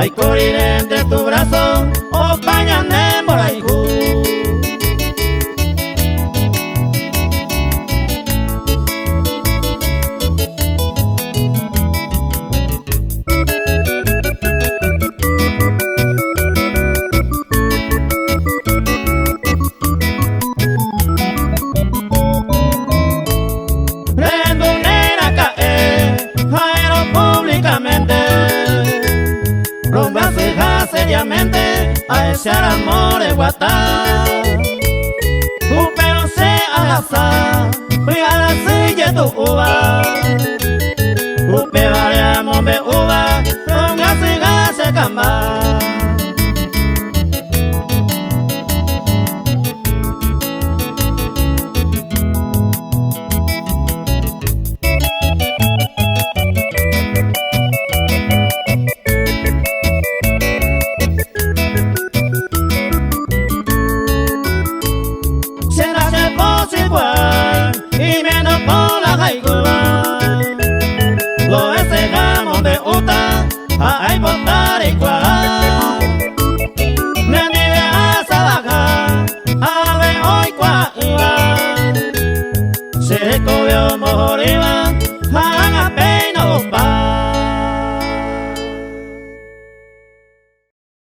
Ay, corriré entre tu brazo, o pañané por ahí. Seriamente a ese amor de guatá. Pero se alasa, fui a la silla tu uva. Upe variamos de uva, con gas y gas se camba. Y menos por la jaigua, lo esegamos de uta a botar igual. Me anime a sabaja, a ver hoy cuá. Se comió mojoriba, a